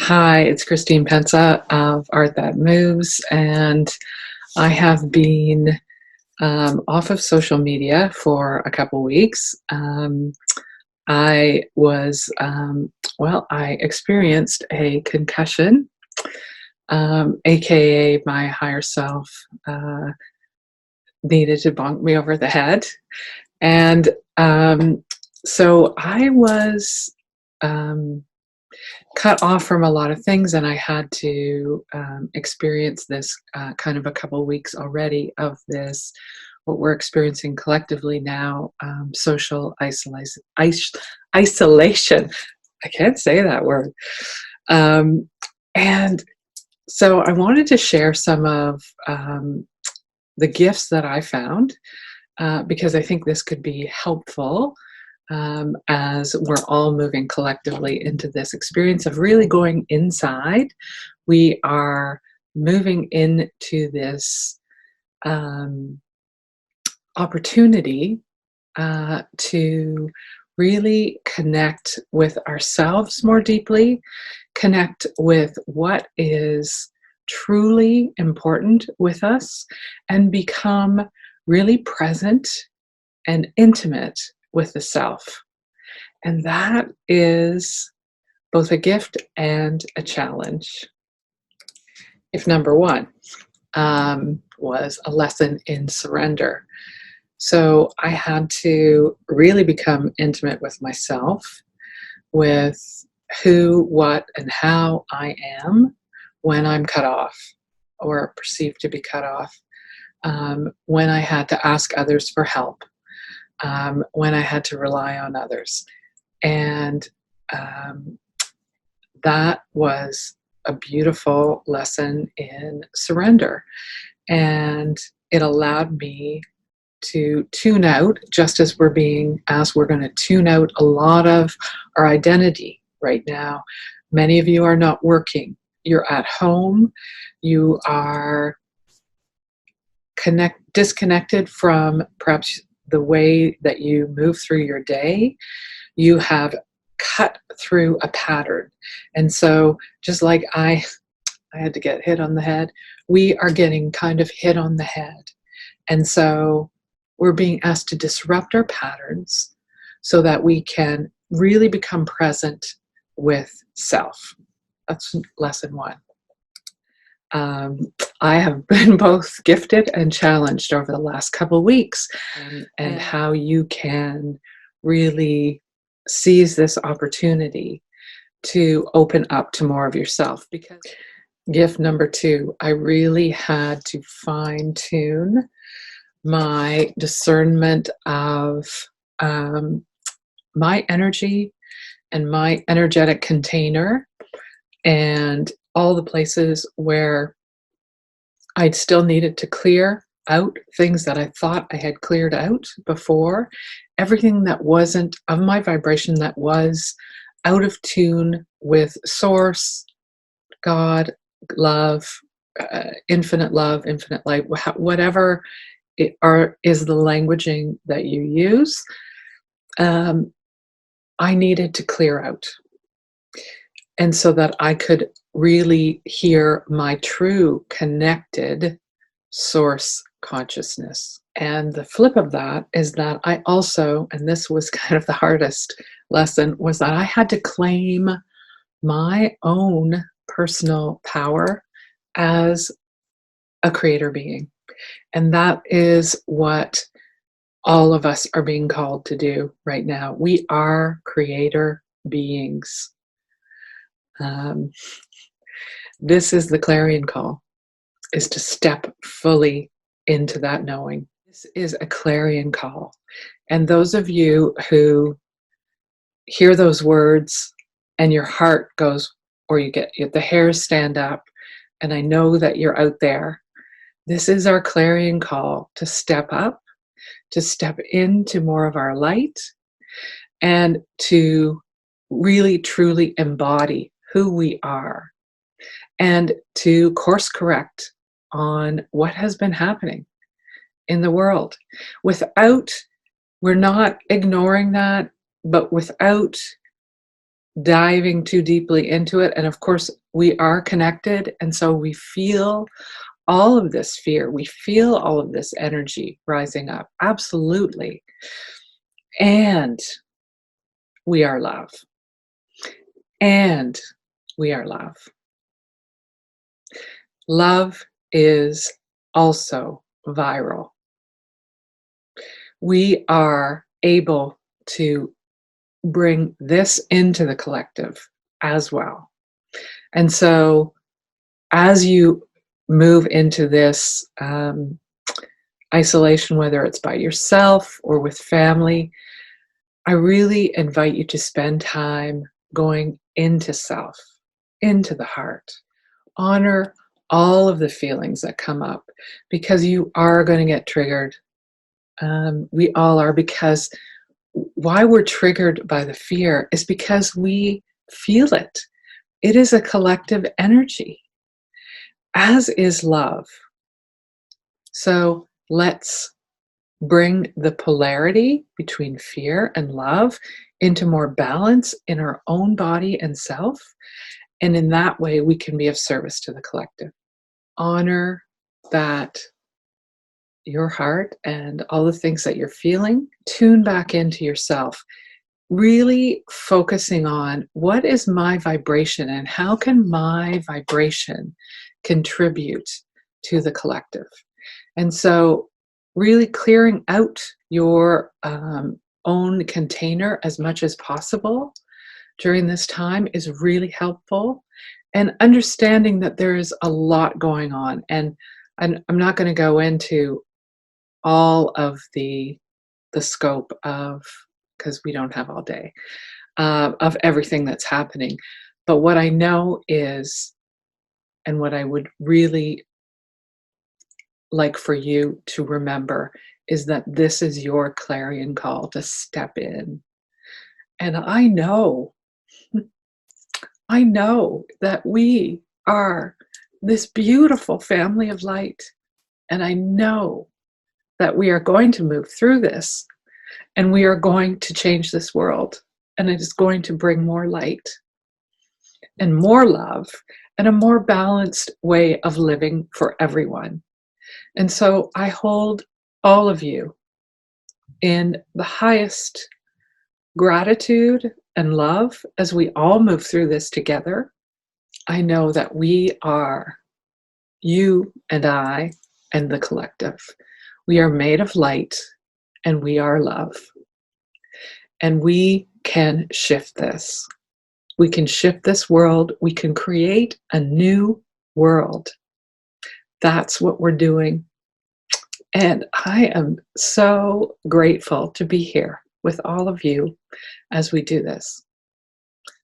Hi, it's Christine Pensa of Art That Moves, and I have been off of social media for a couple weeks. I was, I experienced a concussion, aka my higher self needed to bonk me over the head. And so I was. Um, Cut off from a lot of things, and I had to experience this kind of a couple weeks already of this, what we're experiencing collectively now, social isolation. I can't say that word. Um, and so I wanted to share some of the gifts that I found because I think this could be helpful as we're all moving collectively into this experience of really going inside. We are moving into this um, opportunity to really connect with ourselves more deeply, connect with what is truly important with us, and become really present and intimate with the self. And that is both a gift and a challenge. If number one was a lesson in surrender. So I had to really become intimate with myself, with who, what, and how I am when I'm cut off or perceived to be cut off, when I had to ask others for help, when I had to rely on others. And that was a beautiful lesson in surrender. And it allowed me to tune out, just as we're being asked, we're going to tune out a lot of our identity right now. Many of you are not working. You're at home. You are disconnected from perhaps the way that you move through your day. You have cut through a pattern. And so just like I had to get hit on the head, we are getting kind of hit on the head. And so we're being asked to disrupt our patterns so that we can really become present with self. That's lesson one. I have been both gifted and challenged over the last couple of weeks, and how you can really seize this opportunity to open up to more of yourself. Because gift number two, I really had to fine tune my discernment of my energy and my energetic container, and all the places where I'd still needed to clear out things that I thought I had cleared out before, everything that wasn't of my vibration, that was out of tune with source, God, love, infinite love, infinite light, whatever is the languaging that you use. I needed to clear out. And so that I could really hear my true connected source consciousness. And the flip of that is that I also, and this was kind of the hardest lesson, was that I had to claim my own personal power as a creator being. And that is what all of us are being called to do right now. We are creator beings. This is the clarion call, is to step fully into that knowing. This is a clarion call. And those of you who hear those words and your heart goes, or you get the hairs stand up, and I know that you're out there, this is our clarion call to step up, to step into more of our light, and to really truly embody who we are, and to course correct on what has been happening in the world. We're not ignoring that, but without diving too deeply into it. And of course, we are connected. And so we feel all of this fear. We feel all of this energy rising up. Absolutely. And we are love. And we are love. Love is also viral. We are able to bring this into the collective as well. And so as you move into this isolation, whether it's by yourself or with family, I really invite you to spend time going into self, into the heart. Honor all of the feelings that come up, because you are going to get triggered. We all are, because why we're triggered by the fear is because we feel it. It is a collective energy, as is love. So let's bring the polarity between fear and love into more balance in our own body and self. And in that way, we can be of service to the collective. Honor that your heart and all the things that you're feeling. Tune back into yourself, really focusing on what is my vibration and how can my vibration contribute to the collective. And so really clearing out your own container as much as possible during this time is really helpful. And understanding that there is a lot going on. And I'm not going to go into all of the scope of, because we don't have all day, of everything that's happening. But what I know is, and what I would really like for you to remember, is that this is your clarion call to step in. And I know that we are this beautiful family of light. And I know that we are going to move through this, and we are going to change this world. And it is going to bring more light and more love and a more balanced way of living for everyone. And so I hold all of you in the highest gratitude and love as we all move through this together. I know that we are, you and I and the collective. We are made of light and we are love. And we can shift this. We can shift this world. We can create a new world. That's what we're doing. And I am so grateful to be here with all of you as we do this.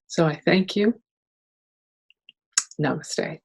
So I thank you. Namaste.